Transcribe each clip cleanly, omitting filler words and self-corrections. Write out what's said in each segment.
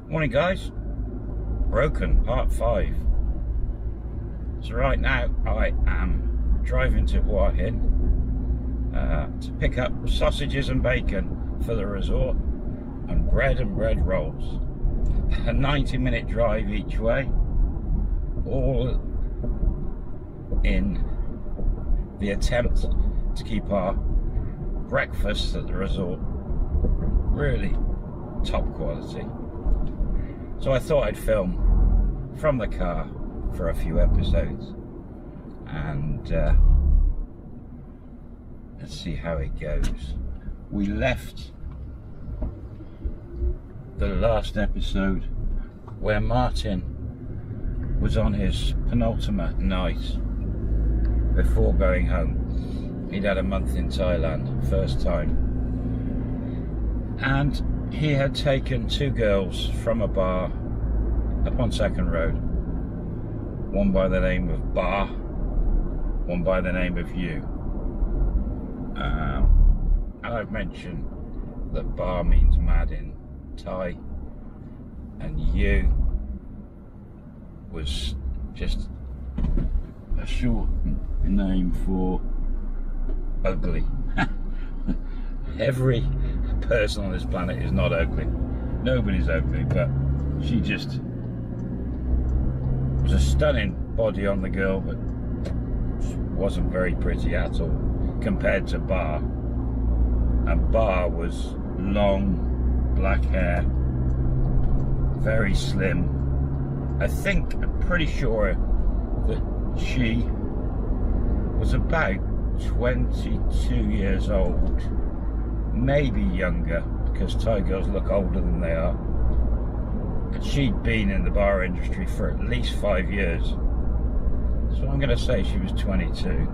Morning guys, Broken part 5. So right now I am driving to Wahin to pick up sausages and bacon for the resort and bread rolls. A 90-minute drive each way, all in the attempt to keep our breakfast at the resort really top quality. So I thought I'd film from the car for a few episodes and let's see how it goes. We left the last episode where Martin was on his penultimate night before going home. He'd had a month in Thailand, first time, and he had taken 2 girls from a bar up on Second Road, one by the name of Bar, one by the name of You. And I've mentioned that Bar means mad in Thai, and You was just a short name for ugly. Every person on this planet is not ugly. Nobody's ugly, but she just was a stunning body on the girl, but wasn't very pretty at all compared to Bar. And Bar was long, black hair, very slim. I'm pretty sure that she was about 22 years old, maybe younger, because Thai girls look older than they are. But she'd been in the bar industry for at least 5 years, so I'm going to say she was 22,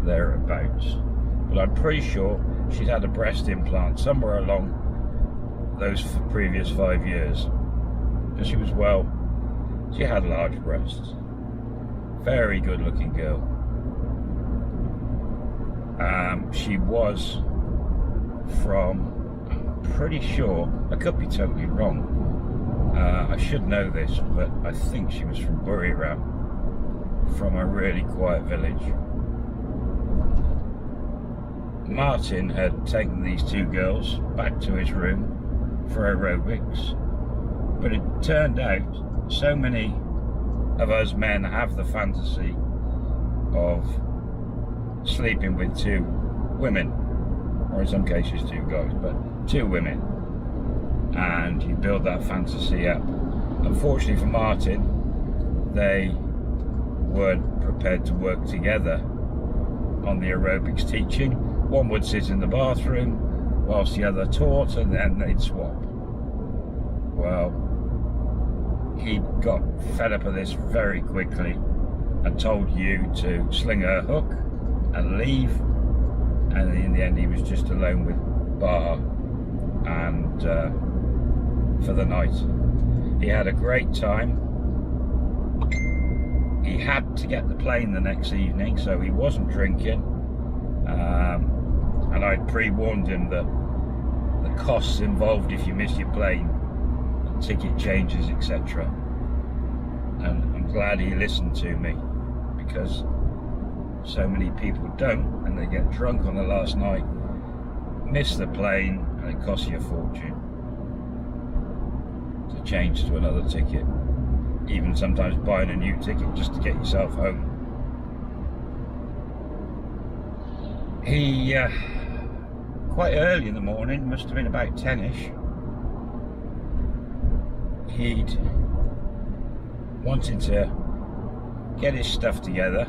thereabouts. But I'm pretty sure she'd had a breast implant somewhere along those previous 5 years, and she had large breasts. Very good looking girl. She was from, I'm pretty sure, I could be totally wrong, I should know this, but I think she was from Buriram, from a really quiet village. Martin had taken these 2 girls back to his room for aerobics, but it turned out so many of us men have the fantasy of sleeping with 2 women, or in some cases 2 guys, but 2 women, and you build that fantasy up. Unfortunately for Martin, they weren't prepared to work together on the aerobics teaching. One would sit in the bathroom whilst the other taught, and then they'd swap. Well, he got fed up of this very quickly and told You to sling her hook and leave, and in the end he was just alone with Bar and for the night. He had a great time. He had to get the plane the next evening, so he wasn't drinking, and I'd pre-warned him that the costs involved if you miss your plane, ticket changes, etc. And I'm glad he listened to me, because so many people don't, and they get drunk on the last night, miss the plane, and it costs you a fortune to change to another ticket, even sometimes buying a new ticket just to get yourself home. He quite early in the morning, must have been about 10ish, he'd wanted to get his stuff together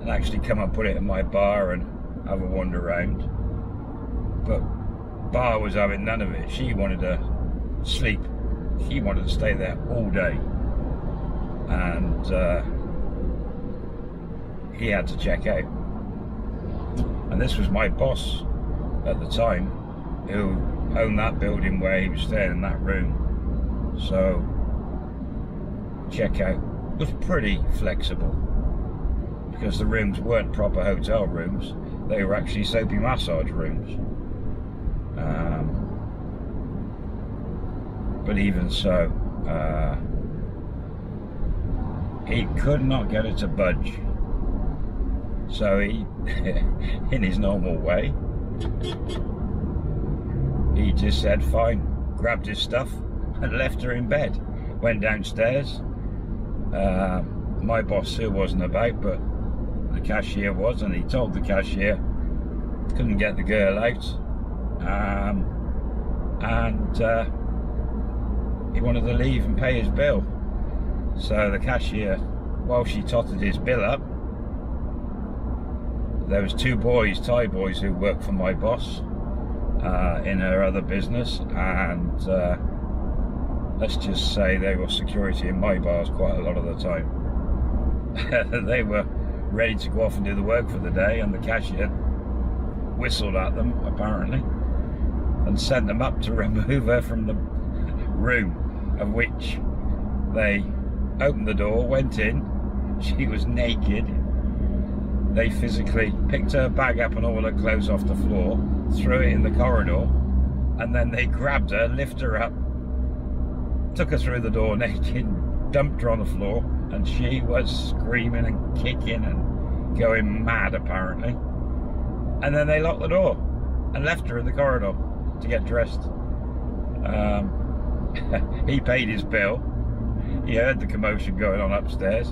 and actually come and put it in my bar and have a wander around, but Bar was having none of it. She wanted to sleep. She wanted to stay there all day, and he had to check out. And this was my boss at the time, who owned that building where he was staying in that room, so checkout was pretty flexible, because the rooms weren't proper hotel rooms, they were actually soapy massage rooms. But even so, he could not get her to budge. So he, in his normal way, he just said fine, grabbed his stuff and left her in bed. Went downstairs. My boss still wasn't about, but the cashier was, and he told the cashier couldn't get the girl out, and he wanted to leave and pay his bill. So the cashier, while she totted his bill up, there was two boys, Thai boys, who worked for my boss in her other business, and let's just say they were security in my bars quite a lot of the time. They were ready to go off and do the work for the day, and the cashier whistled at them, apparently, and sent them up to remove her from the room, of which they opened the door, went in. She was naked. They physically picked her bag up and all her clothes off the floor, threw it in the corridor, and then they grabbed her, lifted her up, took her through the door naked, dumped her on the floor, and she was screaming and kicking and going mad, apparently. And then they locked the door and left her in the corridor to get dressed. He paid his bill. He heard the commotion going on upstairs.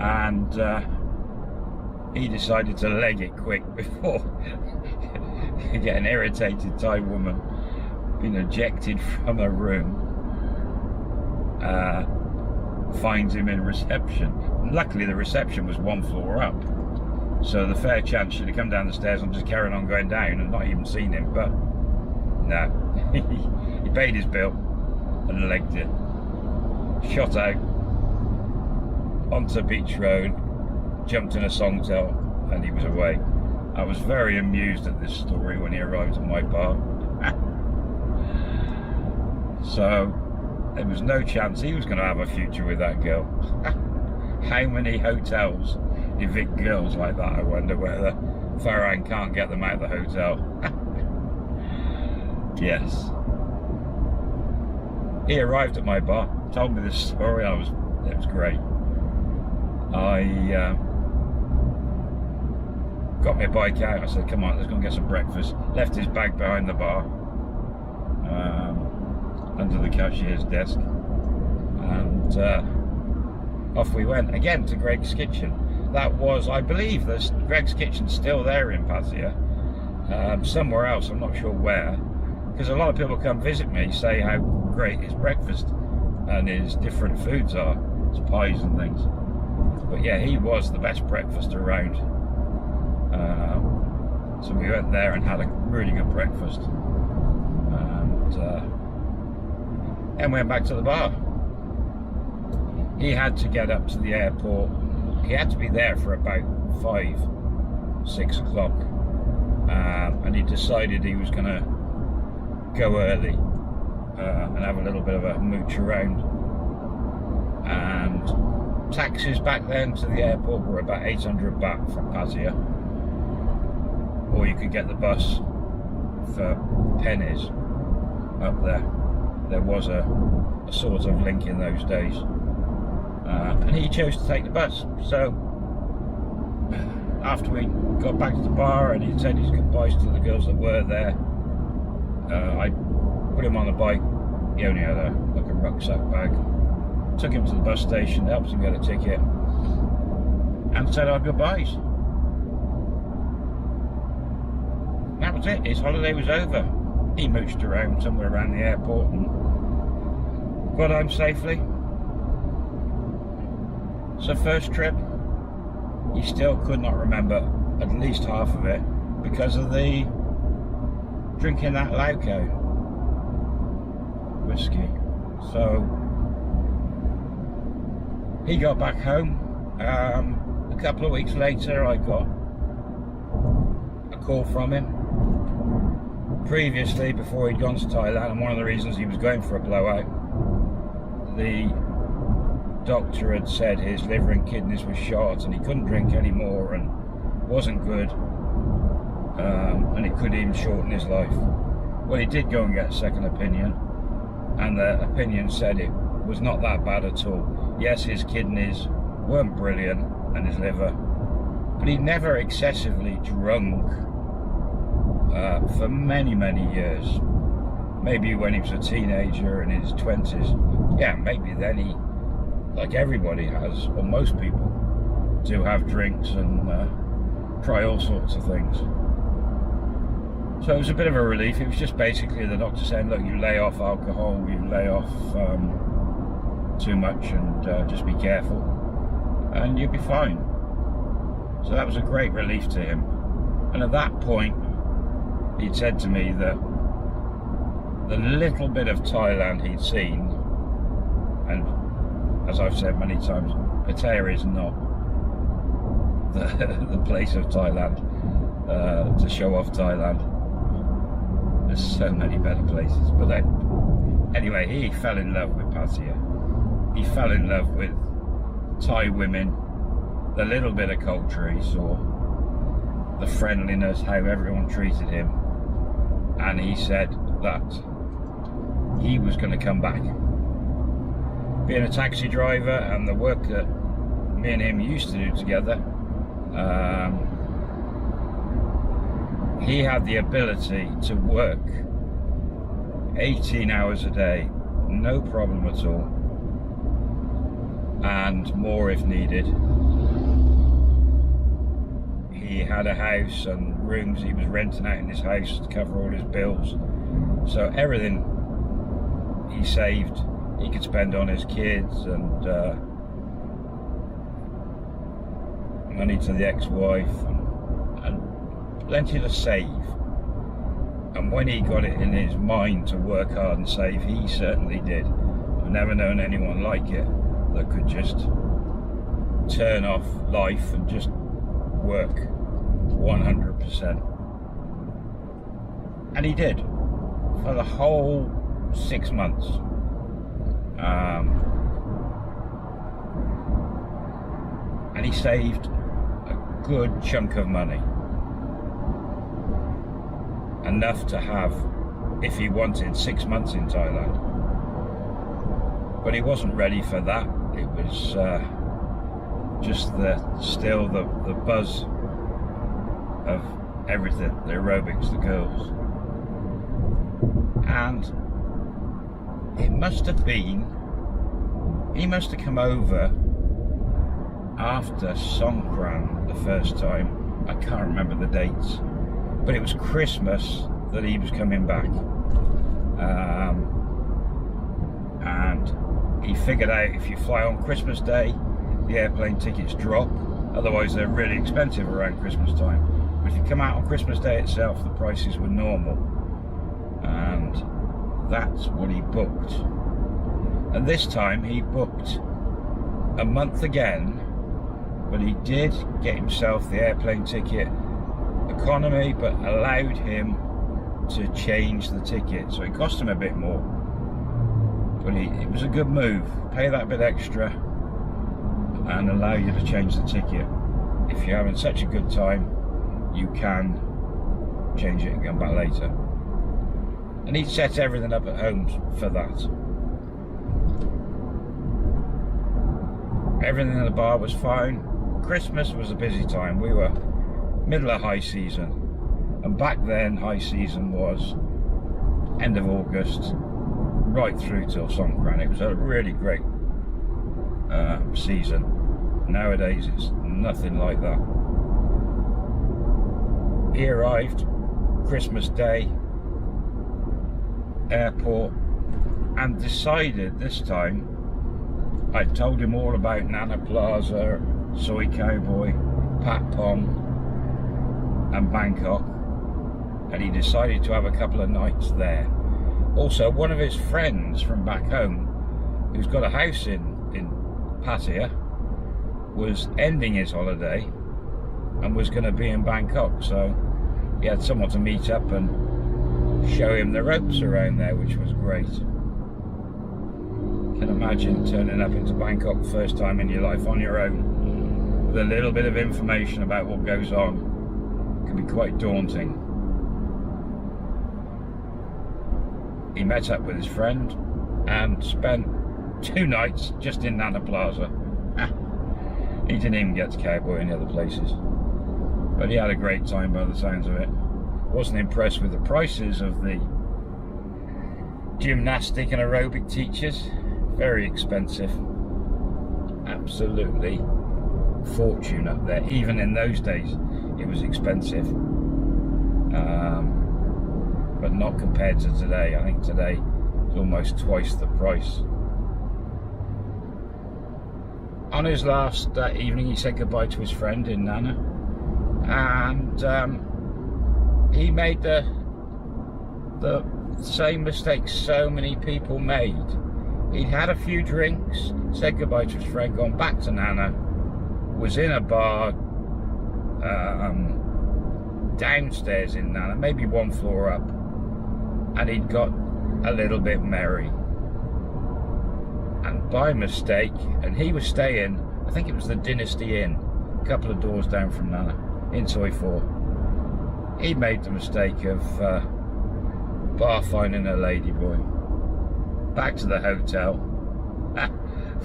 And he decided to leg it quick before get an irritated Thai woman being ejected from a room. Finds him in reception. And luckily the reception was one floor up, so the fair chance she'd have come down the stairs and just carried on going down and not even seen him. But no, he paid his bill and legged it, shot out onto Beach Road, jumped in a Songtel, and he was away. I was very amused at this story when he arrived at my bar. So there was no chance he was going to have a future with that girl. How many hotels evict girls like that, I wonder, whether Farang can't get them out of the hotel. Yes. He arrived at my bar, told me this story, it was great. I got my bike out, I said, come on, let's go and get some breakfast. Left his bag behind the bar, under the cashier's desk, and off we went again to Greg's Kitchen. That was, I believe, Greg's Kitchen's still there in Pattaya, somewhere else, I'm not sure where, because a lot of people come visit me, say how great his breakfast and his different foods are, his pies and things. But yeah, he was the best breakfast around. So we went there and had a really good breakfast, and went back to the bar. He had to get up to the airport. He had to be there for about 5-6 o'clock, and he decided he was going to go early and have a little bit of a mooch around. And taxis back then to the airport were about 800 baht from Pattaya, or you could get the bus for pennies up there. There was a sort of link in those days, and he chose to take the bus. So after we got back to the bar and he said his goodbyes to the girls that were there, I put him on the bike. He only had a rucksack bag. Took him to the bus station, helped him get a ticket, and said our goodbyes. That was it. His holiday was over. He mooched around somewhere around the airport and got home safely. So first trip, he still could not remember at least half of it because of the drinking that L.O.S.T whiskey. So he got back home. A couple of weeks later, I got a call from him. Previously, before he'd gone to Thailand, and one of the reasons he was going for a blowout, the doctor had said his liver and kidneys were shot and he couldn't drink anymore and wasn't good, and it could even shorten his life. Well, he did go and get a second opinion, and the opinion said it was not that bad at all. Yes, his kidneys weren't brilliant and his liver, but he never excessively drunk for many, many years. Maybe when he was a teenager in his 20s, yeah, maybe then he, like everybody has, or most people, do have drinks and try all sorts of things. So it was a bit of a relief. It was just basically the doctor saying, look, you lay off alcohol, you lay off too much, and just be careful, and you'll be fine. So that was a great relief to him. And at that point, he'd said to me that the little bit of Thailand he'd seen, and as I've said many times, Pattaya is not the place of Thailand to show off Thailand. There's so many better places. But anyway, he fell in love with Pattaya. He fell in love with Thai women, the little bit of culture he saw, the friendliness, how everyone treated him, and he said that he was going to come back. Being a taxi driver and the work that me and him used to do together, he had the ability to work 18 hours a day, no problem at all, and more if needed. He had a house and rooms he was renting out in his house to cover all his bills, so everything he saved he could spend on his kids and money to the ex-wife, and plenty to save. And when he got it in his mind to work hard and save, he certainly did. I've never known anyone like it that could just turn off life and just work 100%. And he did for the whole 6 months. And he saved a good chunk of money, enough to have, if he wanted, 6 months in Thailand. But he wasn't ready for that. It was just the buzz of everything, the aerobics, the girls, and it must have been, he must have come over after Songkran the first time. I can't remember the dates, but it was Christmas that he was coming back, and he figured out if you fly on Christmas Day, the airplane tickets drop, otherwise they're really expensive around Christmas time. But if you come out on Christmas Day itself, the prices were normal, and that's what he booked. And this time he booked a month again, but he did get himself the airplane ticket economy, but allowed him to change the ticket, so it cost him a bit more, but it was a good move. Pay that bit extra and allow you to change the ticket. If you're having such a good time, you can change it and come back later. And he set everything up at home for that. Everything in the bar was fine. Christmas was a busy time. We were middle of high season, and back then high season was end of August right through till Songkran. It was a really great season. Nowadays it's nothing like that. He arrived Christmas Day, airport, and decided this time, I told him all about Nana Plaza, Soy Cowboy, Pat Pong and Bangkok, and he decided to have a couple of nights there. Also, one of his friends from back home, who's got a house in Pattaya, was ending his holiday and was going to be in Bangkok, so he had someone to meet up and show him the ropes around there, which was great. Can imagine turning up into Bangkok first time in your life on your own with a little bit of information about what goes on. It can be quite daunting. he met up with his friend and spent 2 nights just in Nana Plaza. He didn't even get to Cowboy or any other places, but he had a great time by the sounds of it. Wasn't impressed with the prices of the gymnastic and aerobic teachers. Very expensive, absolutely fortune up there. Even in those days it was expensive, but not compared to today. I think today is almost twice the price. On his last evening, he said goodbye to his friend in Nana, and he made the same mistake so many people made. He'd had a few drinks, said goodbye to his friend, gone back to Nana, was in a bar downstairs in Nana, maybe 1 floor up, and he'd got a little bit merry. And by mistake, and he was staying, I think it was the Dynasty Inn, a couple of doors down from Nana, in Soi 4. He made the mistake of bar finding a ladyboy. Back to the hotel,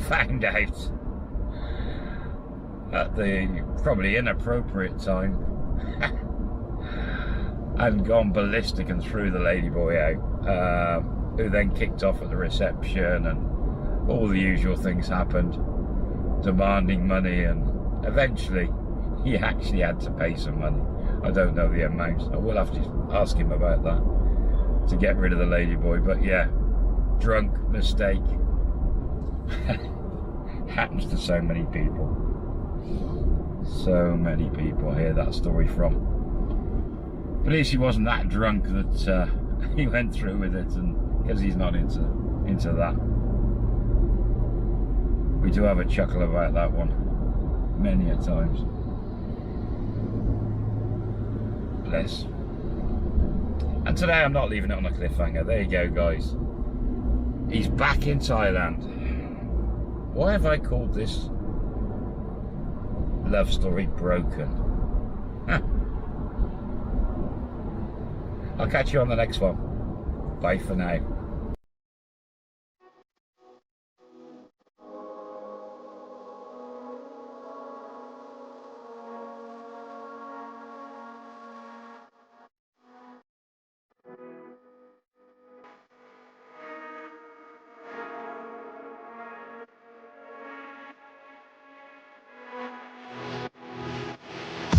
found out at the probably inappropriate time, and gone ballistic and threw the ladyboy out, who then kicked off at the reception, and all the usual things happened, demanding money, and eventually he actually had to pay some money. I don't know the amount. I will have to ask him about that to get rid of the ladyboy, but yeah, drunk, mistake. Happens to so many people. So many people hear that story from. But at least he wasn't that drunk that he went through with it, and because he's not into that. We do have a chuckle about that one many a times. Bless. And today I'm not leaving it on a cliffhanger. There you go, guys. He's back in Thailand. Why have I called this love story broken? I'll catch you on the next one. Bye for now.